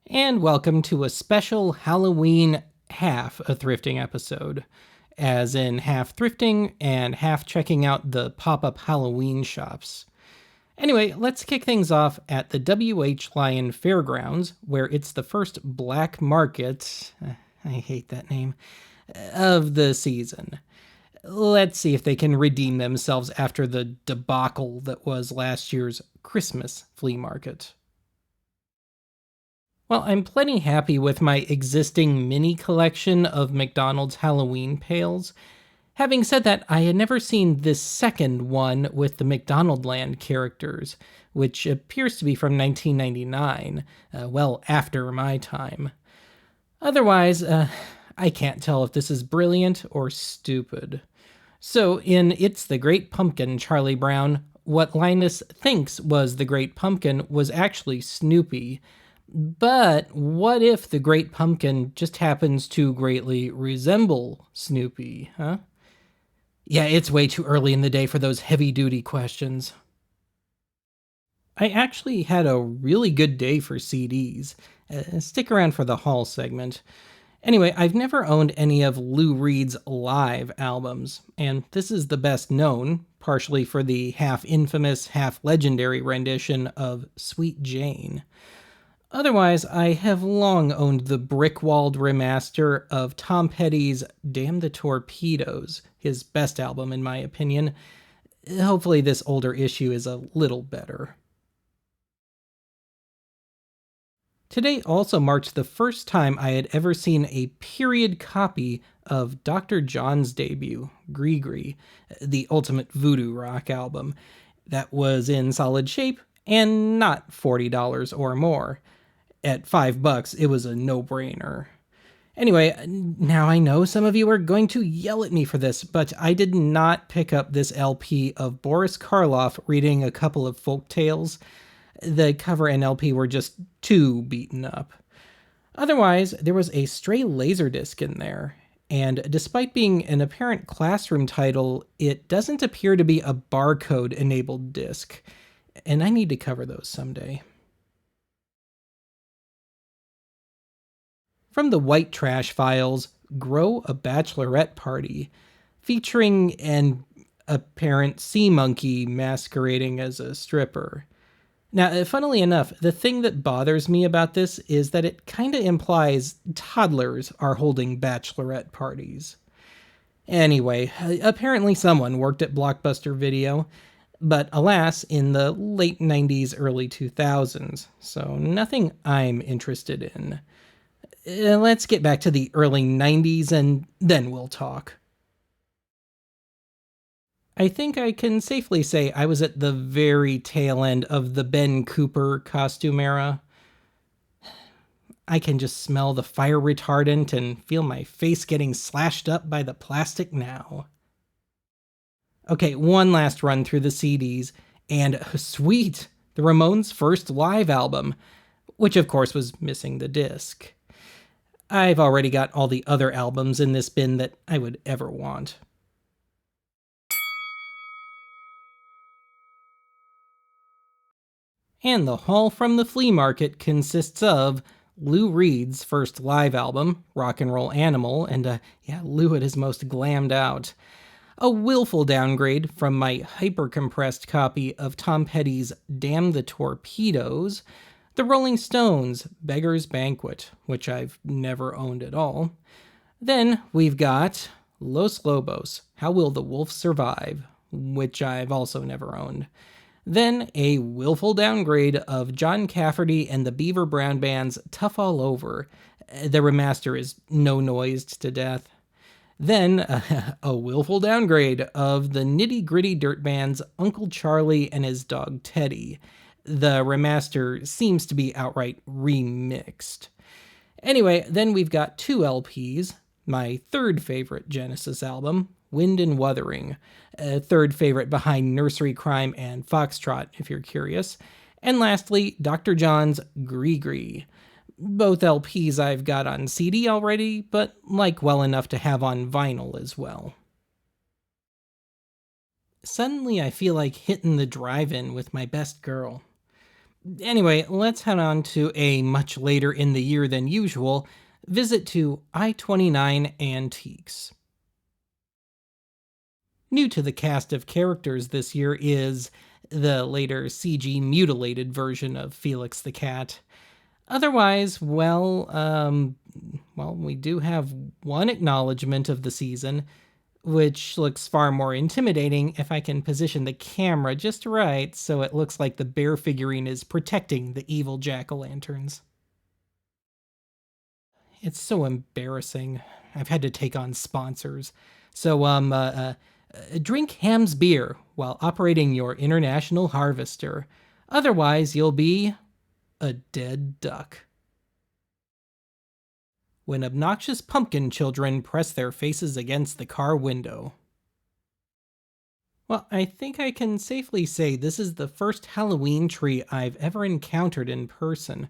And welcome to a special Halloween half a thrifting episode, as in half thrifting and half checking out the pop-up Halloween shops. Anyway, let's kick things off at the W.H. Lyon Fairgrounds, where it's the first black market, I hate that name, of the season. Let's see if they can redeem themselves after the debacle that was last year's Christmas flea market. Well, I'm plenty happy with my existing mini collection of McDonald's Halloween pails. Having said that, I had never seen this second one with the McDonaldland characters, which appears to be from 1999, well after my time. Otherwise, I can't tell if this is brilliant or stupid. So, in It's the Great Pumpkin, Charlie Brown, what Linus thinks was the Great Pumpkin was actually Snoopy. But what if the Great Pumpkin just happens to greatly resemble Snoopy, huh? Yeah, it's way too early in the day for those heavy-duty questions. I actually had a really good day for CDs. Stick around for the haul segment. Anyway, I've never owned any of Lou Reed's live albums, and this is the best known, partially for the half-infamous, half-legendary rendition of Sweet Jane. Otherwise, I have long owned the brick-walled remaster of Tom Petty's Damn the Torpedoes, his best album in my opinion. Hopefully this older issue is a little better. Today also marked the first time I had ever seen a period copy of Dr. John's debut, Gree, the ultimate voodoo rock album, that was in solid shape and not $40 or more. At $5, it was a no-brainer. Anyway, now I know some of you are going to yell at me for this, but I did not pick up this LP of Boris Karloff reading a couple of folk tales. The cover and LP were just too beaten up. Otherwise, there was a stray Laserdisc in there, and despite being an apparent classroom title, it doesn't appear to be a barcode-enabled disc, and I need to cover those someday. From the White Trash Files, Grow a Bachelorette Party, featuring an apparent sea monkey masquerading as a stripper. Now, funnily enough, the thing that bothers me about this is that it kinda implies toddlers are holding bachelorette parties. Anyway, apparently someone worked at Blockbuster Video, but alas, in the late 90s, early 2000s, so nothing I'm interested in. Let's get back to the early 90s and then we'll talk. I think I can safely say I was at the very tail end of the Ben Cooper costume era. I can just smell the fire retardant and feel my face getting slashed up by the plastic now. Okay, one last run through the CDs, and sweet, the Ramones' first live album, which of course was missing the disc. I've already got all the other albums in this bin that I would ever want. And the haul from the flea market consists of Lou Reed's first live album, Rock and Roll Animal, and Lou at his most glammed out. A willful downgrade from my hyper-compressed copy of Tom Petty's Damn the Torpedoes, the Rolling Stones' Beggar's Banquet, which I've never owned at all. Then we've got Los Lobos, How Will the Wolf Survive, which I've also never owned. Then a willful downgrade of John Cafferty and the Beaver Brown Band's Tough All Over. The remaster is no-noised to death. Then a willful downgrade of the Nitty Gritty Dirt Band's Uncle Charlie and His Dog Teddy. The remaster seems to be outright remixed. Anyway, then we've got two LPs. My third favorite Genesis album, Wind and Wuthering. Third favorite behind Nursery Crime and Foxtrot, if you're curious. And lastly, Dr. John's Gree. Both LPs I've got on CD already, but like well enough to have on vinyl as well. Suddenly I feel like hitting the drive-in with my best girl. Anyway, let's head on to a much later in the year than usual visit to I-29 Antiques. New to the cast of characters this year is the later CG mutilated version of Felix the Cat. Otherwise, we do have one acknowledgement of the season, which looks far more intimidating if I can position the camera just right so it looks like the bear figurine is protecting the evil jack-o'-lanterns. It's so embarrassing. I've had to take on sponsors. So, drink Ham's beer while operating your international harvester. Otherwise, you'll be a dead duck. When obnoxious pumpkin children press their faces against the car window. Well, I think I can safely say this is the first Halloween tree I've ever encountered in person,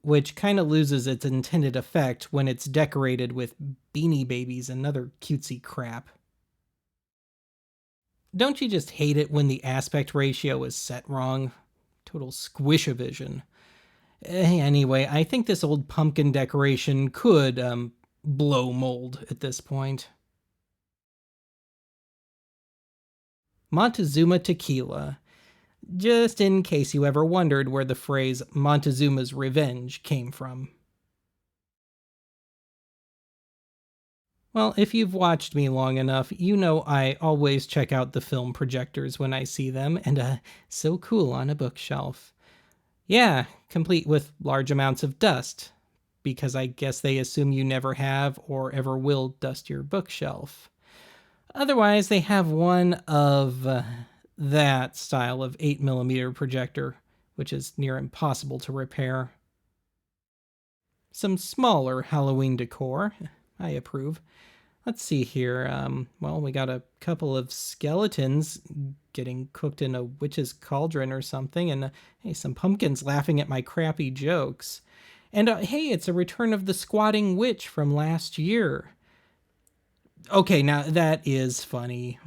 which kind of loses its intended effect when it's decorated with Beanie Babies and other cutesy crap. Don't you just hate it when the aspect ratio is set wrong? Total squish-o-vision. Anyway, I think this old pumpkin decoration could, blow mold at this point. Montezuma Tequila. Just in case you ever wondered where the phrase Montezuma's Revenge came from. Well, if you've watched me long enough, you know I always check out the film projectors when I see them, and so cool on a bookshelf. Yeah, complete with large amounts of dust, because I guess they assume you never have or ever will dust your bookshelf. Otherwise, they have one of that style of 8mm projector, which is near impossible to repair. Some smaller Halloween decor. I approve. Let's see here. We got a couple of skeletons getting cooked in a witch's cauldron or something, and hey, some pumpkins laughing at my crappy jokes. And hey, it's a return of the squatting witch from last year. Okay, now that is funny.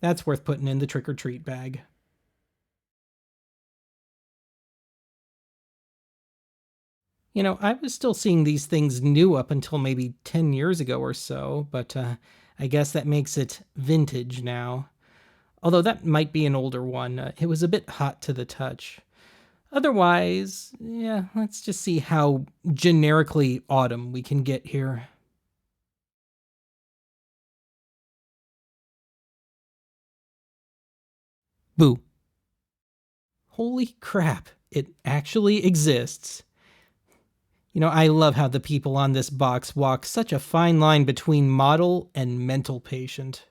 That's worth putting in the trick-or-treat bag. You know, I was still seeing these things new up until maybe 10 years ago or so, but I guess that makes it vintage now. Although that might be an older one. It was a bit hot to the touch. Otherwise, yeah, let's just see how generically autumn we can get here. Boo. Holy crap, it actually exists. You know, I love how the people on this box walk such a fine line between model and mental patient.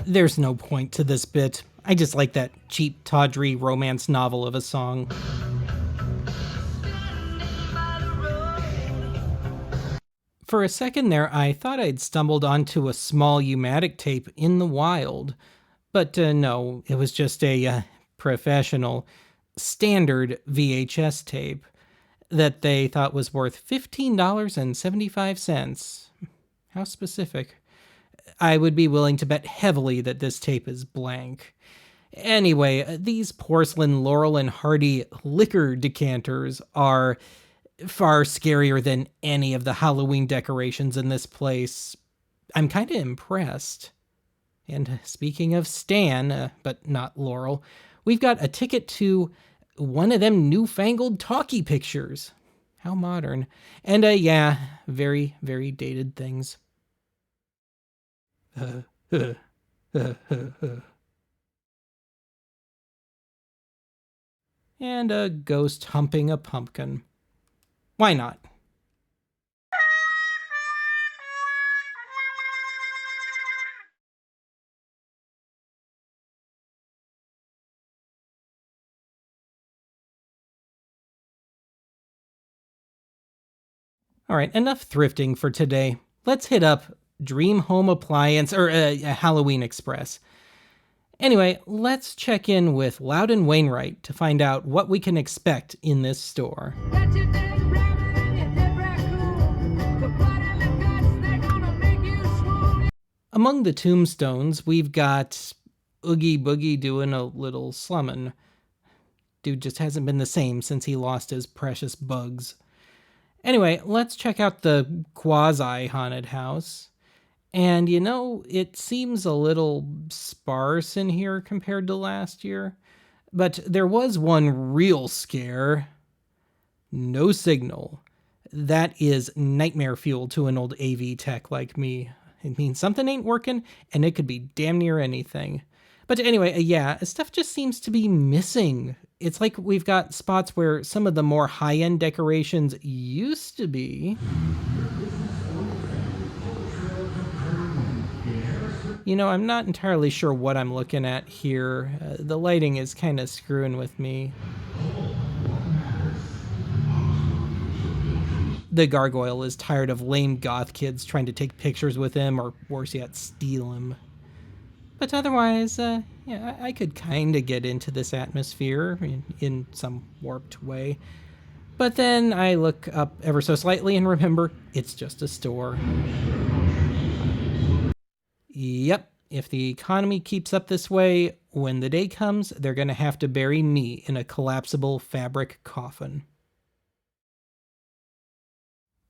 There's no point to this bit. I just like that cheap, tawdry romance novel of a song. For a second there, I thought I'd stumbled onto a small U-matic tape in the wild. But no, it was just a professional, standard VHS tape that they thought was worth $15.75. How specific. I would be willing to bet heavily that this tape is blank. Anyway, these porcelain Laurel and Hardy liquor decanters are far scarier than any of the Halloween decorations in this place. I'm kind of impressed. And speaking of Stan, but not Laurel, we've got a ticket to one of them newfangled talkie pictures. How modern. And yeah, very, very dated things. And a ghost humping a pumpkin. Why not? All right, enough thrifting for today. Let's hit up Dream Home Appliance, or Halloween Express. Anyway, let's check in with Loudon Wainwright to find out what we can expect in this store. Among the tombstones, we've got Oogie Boogie doing a little slummin'. Dude just hasn't been the same since he lost his precious bugs. Anyway, let's check out the quasi-haunted house. And it seems a little sparse in here compared to last year. But there was one real scare. No signal. That is nightmare fuel to an old AV tech like me. It means something ain't working, and it could be damn near anything. But anyway, yeah, stuff just seems to be missing. It's like we've got spots where some of the more high-end decorations used to be. I'm not entirely sure what I'm looking at here. The lighting is kind of screwing with me. The gargoyle is tired of lame goth kids trying to take pictures with him, or worse yet, steal him. But otherwise, yeah, I could kind of get into this atmosphere in some warped way. But then I look up ever so slightly and remember, it's just a store. Yep, if the economy keeps up this way, when the day comes, they're going to have to bury me in a collapsible fabric coffin.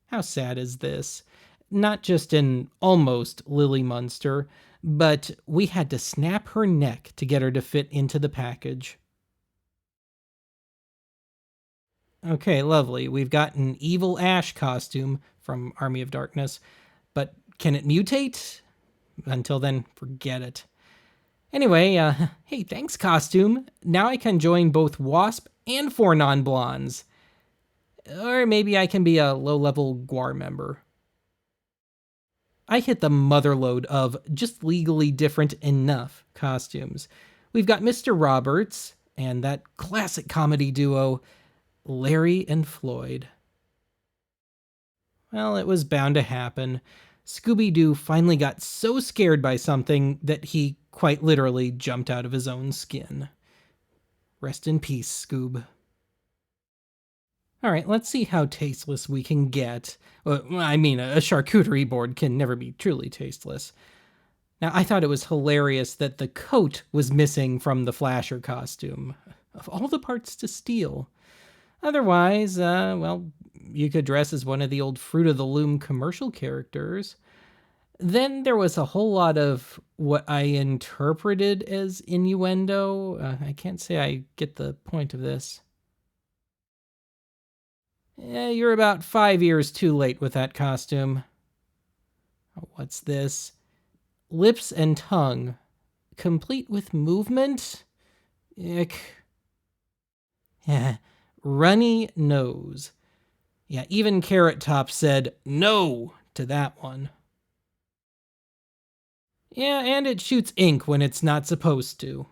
How sad is this? Not just an almost Lily Munster, but we had to snap her neck to get her to fit into the package. Okay, lovely. We've got an evil Ash costume from Army of Darkness, but can it mutate? Until then, forget it. Anyway, hey, thanks, costume. Now I can join both Wasp and 4 non-blondes. Or maybe I can be a low-level Gwar member. I hit the motherload of just legally different enough costumes. We've got Mr. Roberts and that classic comedy duo, Larry and Floyd. Well, it was bound to happen. Scooby-Doo finally got so scared by something that he quite literally jumped out of his own skin. Rest in peace, Scoob. All right, let's see how tasteless we can get. Well, I mean, a charcuterie board can never be truly tasteless. Now, I thought it was hilarious that the coat was missing from the Flasher costume. Of all the parts to steal. Otherwise, well, you could dress as one of the old Fruit of the Loom commercial characters. Then there was a whole lot of what I interpreted as innuendo. I can't say I get the point of this. You're about 5 years too late with that costume. Oh, what's this? Lips and tongue, complete with movement? Ick. Yeah, runny nose. Yeah, even Carrot Top said no to that one. Yeah, and it shoots ink when it's not supposed to.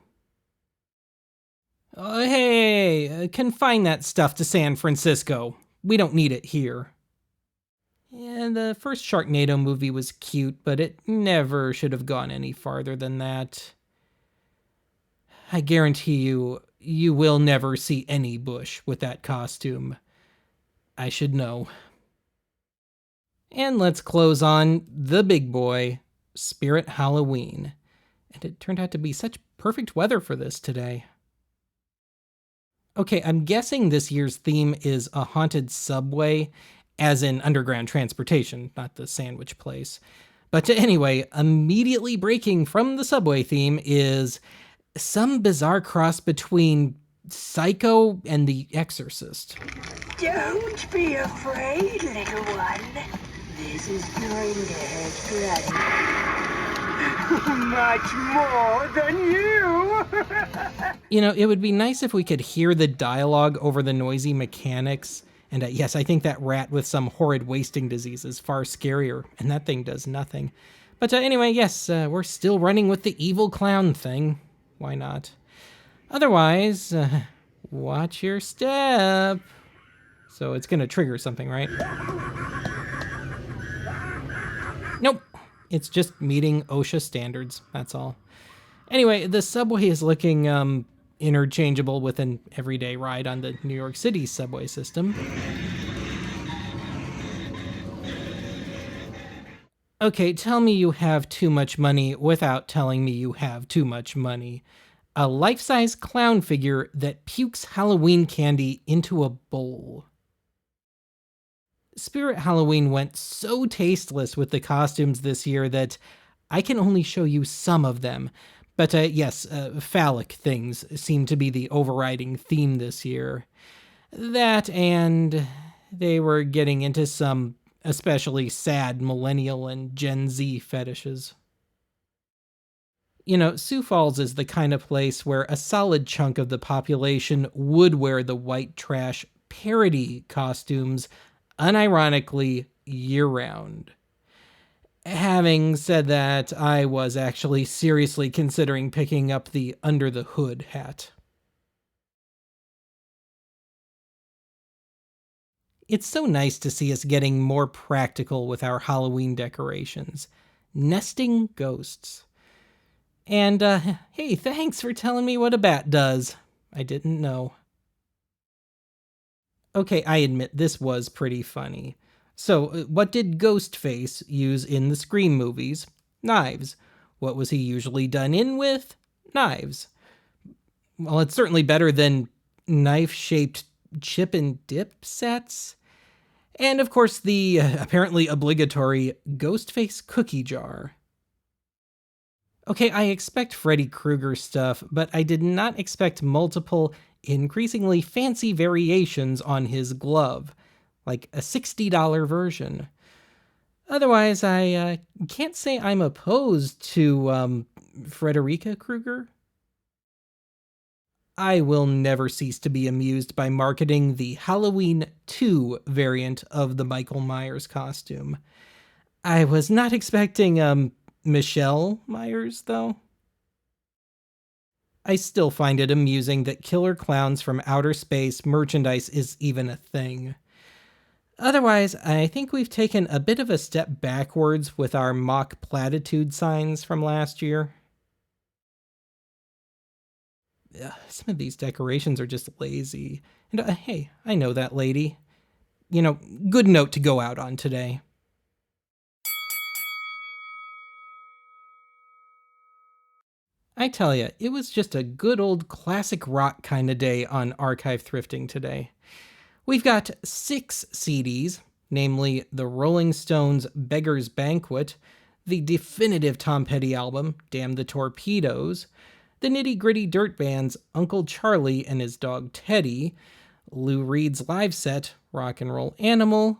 Oh, hey, confine that stuff to San Francisco. We don't need it here. Yeah, the first Sharknado movie was cute, but it never should have gone any farther than that. I guarantee you, you will never see any Bush with that costume. I should know. And let's close on the big boy, Spirit Halloween. And it turned out to be such perfect weather for this today. Okay, I'm guessing this year's theme is a haunted subway, as in underground transportation, not the sandwich place. But anyway, immediately breaking from the subway theme is some bizarre cross between Psycho and The Exorcist. Don't be afraid, little one. This is going to hurt bloody. Much more than you! It would be nice if we could hear the dialogue over the noisy mechanics. And yes, I think that rat with some horrid wasting disease is far scarier, and that thing does nothing. But anyway, yes, we're still running with the evil clown thing. Why not? Otherwise, watch your step. So it's going to trigger something, right? Nope. It's just meeting OSHA standards, that's all. Anyway, the subway is looking interchangeable with an everyday ride on the New York City subway system. Okay, tell me you have too much money without telling me you have too much money. A life-size clown figure that pukes Halloween candy into a bowl. Spirit Halloween went so tasteless with the costumes this year that I can only show you some of them. But yes, phallic things seem to be the overriding theme this year. That and they were getting into some especially sad millennial and Gen Z fetishes. You know, Sioux Falls is the kind of place where a solid chunk of the population would wear the white trash parody costumes unironically year round. Having said that, I was actually seriously considering picking up the under the hood hat. It's so nice to see us getting more practical with our Halloween decorations. Nesting ghosts. And, hey, thanks for telling me what a bat does. I didn't know. Okay, I admit this was pretty funny. So, what did Ghostface use in the Scream movies? Knives. What was he usually done in with? Knives. Well, it's certainly better than knife-shaped chip and dip sets. And of course, the apparently obligatory Ghostface cookie jar. Okay, I expect Freddy Krueger stuff, but I did not expect multiple, increasingly fancy variations on his glove, like a $60 version. Otherwise, I can't say I'm opposed to Frederica Krueger. I will never cease to be amused by marketing the Halloween 2 variant of the Michael Myers costume. I was not expecting Michelle Myers, though. I still find it amusing that killer clowns from outer space merchandise is even a thing. Otherwise, I think we've taken a bit of a step backwards with our mock platitude signs from last year. Some of these decorations are just lazy. And hey, I know that lady. You know, good note to go out on today. I tell ya, it was just a good old classic rock kind of day on Archive Thrifting today. We've got 6 CDs, namely the Rolling Stones' Beggar's Banquet, the definitive Tom Petty album, Damn the Torpedoes, the Nitty Gritty Dirt Band's Uncle Charlie and His Dog Teddy, Lou Reed's live set, Rock and Roll Animal,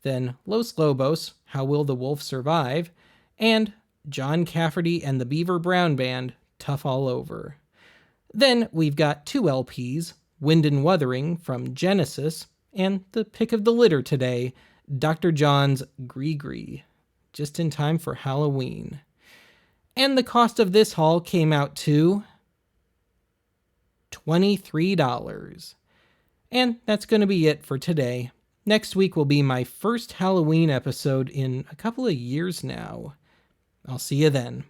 then Los Lobos, How Will the Wolf Survive, and John Cafferty and the Beaver Brown Band, Tough All Over. Then we've got 2 LPs, Wind and Wuthering from Genesis, and the pick of the litter today, Dr. John's Gree, just in time for Halloween. And the cost of this haul came out to $23. And that's going to be it for today. Next week will be my first Halloween episode in a couple of years now. I'll see you then.